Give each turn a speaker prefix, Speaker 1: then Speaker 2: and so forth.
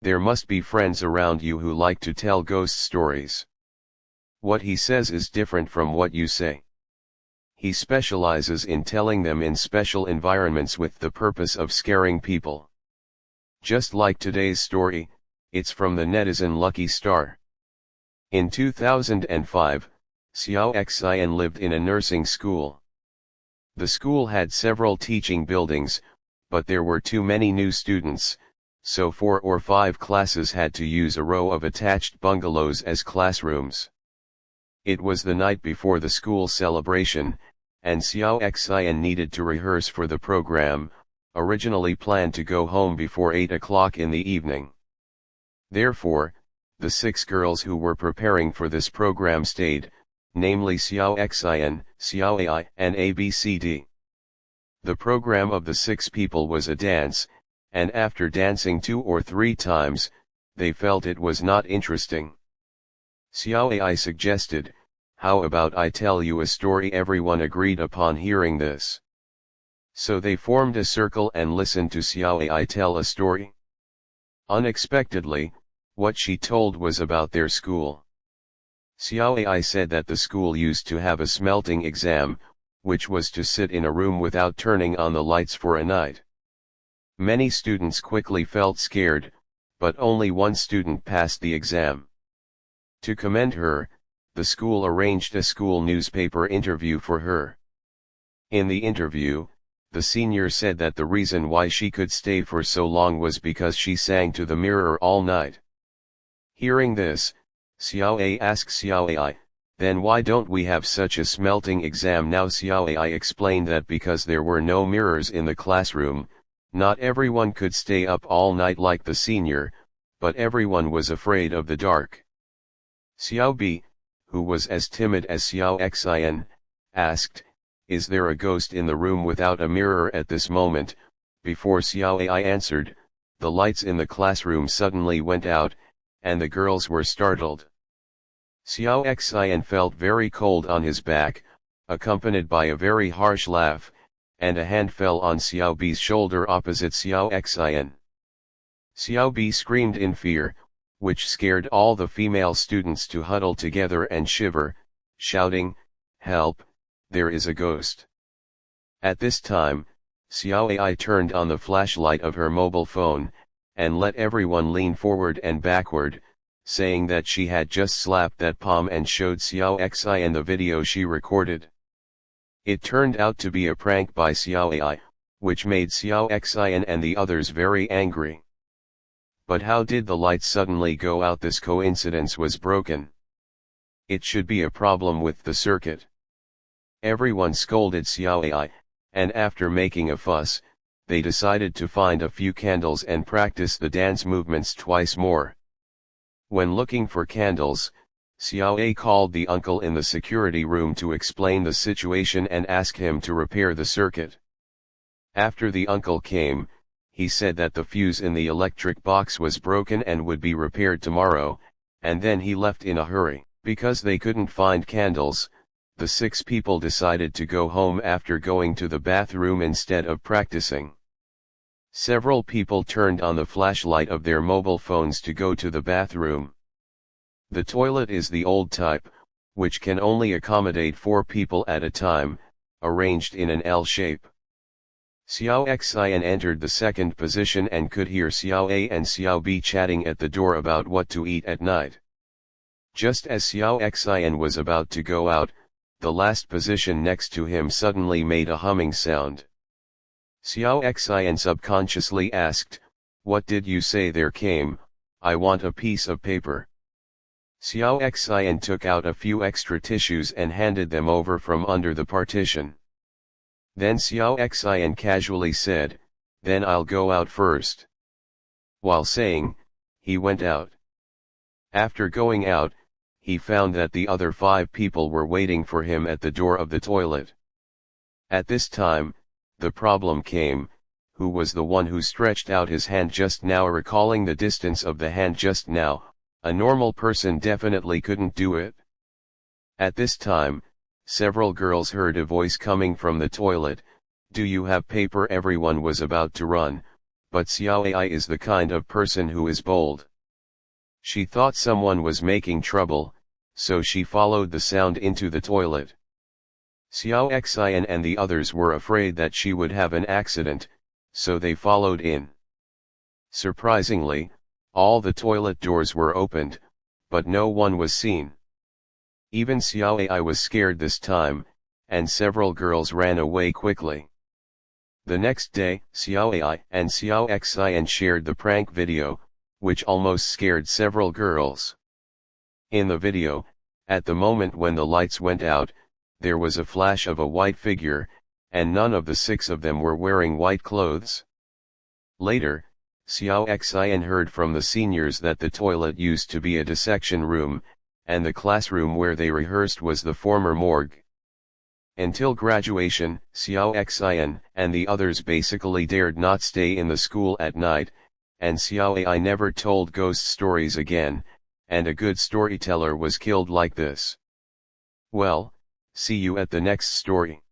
Speaker 1: There must be friends around you who like to tell ghost stories. What he says is different from what you say. He specializes in telling them in special environments with the purpose of scaring people. Just like today's story, it's from the netizen Lucky Star. In 2005, Xiao Xian lived in a nursing school. The school had several teaching buildings, but there were too many new students, so 4 or 5 classes had to use a row of attached bungalows as classrooms. It was the night before the school celebration, and Xiao Xian needed to rehearse for the program, originally planned to go home before 8 o'clock in the evening. Therefore, the 6 girls who were preparing for this program stayed, namely Xiao Xian, Xiao Ai, and ABCD. The program of the 6 people was a dance, and after dancing 2 or 3 times, they felt it was not interesting. Xiao Ai suggested, "How about I tell you a story?" Everyone agreed upon hearing this. So they formed a circle and listened to Xiao Ai tell a story. Unexpectedly, what she told was about their school. Xiao Ai said that the school used to have a smelting exam, which was to sit in a room without turning on the lights for a night. Many students quickly felt scared, but only one student passed the exam. To commend her, the school arranged a school newspaper interview for her. In the interview, the senior said that the reason why she could stay for so long was because she sang to the mirror all night. Hearing this, Xiao A asked Xiao Ai, "Then why don't we have such a smelting exam now?" Xiao Ai explained that because there were no mirrors in the classroom, not everyone could stay up all night like the senior, but everyone was afraid of the dark. Xiao B, who was as timid as Xiao Xian, asked, "Is there a ghost in the room without a mirror at this moment?" Before Xiao Ai answered, the lights in the classroom suddenly went out, and the girls were startled. Xiao Xian felt very cold on his back, accompanied by a very harsh laugh, and a hand fell on Xiao B's shoulder opposite Xiao Xian. Xiao B screamed in fear, which scared all the female students to huddle together and shiver, shouting, "Help, there is a ghost." At this time, Xiao Ai turned on the flashlight of her mobile phone, and let everyone lean forward and backward, saying that she had just slapped that palm and showed Xiao Xian the video she recorded. It turned out to be a prank by Xiao Ai, which made Xiao Xian and the others very angry. But how did the lights suddenly go out? This coincidence was broken. It should be a problem with the circuit. Everyone scolded Xiao Ai, and after making a fuss, they decided to find a few candles and practice the dance movements twice more. When looking for candles, Xiao A called the uncle in the security room to explain the situation and ask him to repair the circuit. After the uncle came, he said that the fuse in the electric box was broken and would be repaired tomorrow, and then he left in a hurry. Because they couldn't find candles, the 6 people decided to go home after going to the bathroom instead of practicing. Several people turned on the flashlight of their mobile phones to go to the bathroom. The toilet is the old type, which can only accommodate 4 people at a time, arranged in an L shape. Xiao Xian entered the second position and could hear Xiao A and Xiao B chatting at the door about what to eat at night. Just as Xiao Xian was about to go out, the last position next to him suddenly made a humming sound. Xiao Xian subconsciously asked, "What did you say there came? I want a piece of paper." Xiao Xian took out a few extra tissues and handed them over from under the partition. Then Xiao Xian casually said, "Then I'll go out first." While saying, he went out. After going out, he found that the other 5 people were waiting for him at the door of the toilet. At this time, the problem came: who was the one who stretched out his hand just now? Recalling the distance of the hand just now, a normal person definitely couldn't do it. At this time, several girls heard a voice coming from the toilet, "Do you have paper?" Everyone was about to run, but Xiao Ai is the kind of person who is bold. She thought someone was making trouble, so she followed the sound into the toilet. Xiao Xian and the others were afraid that she would have an accident, so they followed in. Surprisingly, all the toilet doors were opened, but no one was seen. Even Xiao Ai was scared this time, and several girls ran away quickly. The next day, Xiao Ai and Xiao Xian shared the prank video, which almost scared several girls. In the video, at the moment when the lights went out, there was a flash of a white figure, and none of the 6 of them were wearing white clothes. Later, Xiao Xian heard from the seniors that the toilet used to be a dissection room, and the classroom where they rehearsed was the former morgue. Until graduation, Xiao Xian and the others basically dared not stay in the school at night, and Xiao Ai never told ghost stories again, and a good storyteller was killed like this. Well, see you at the next story.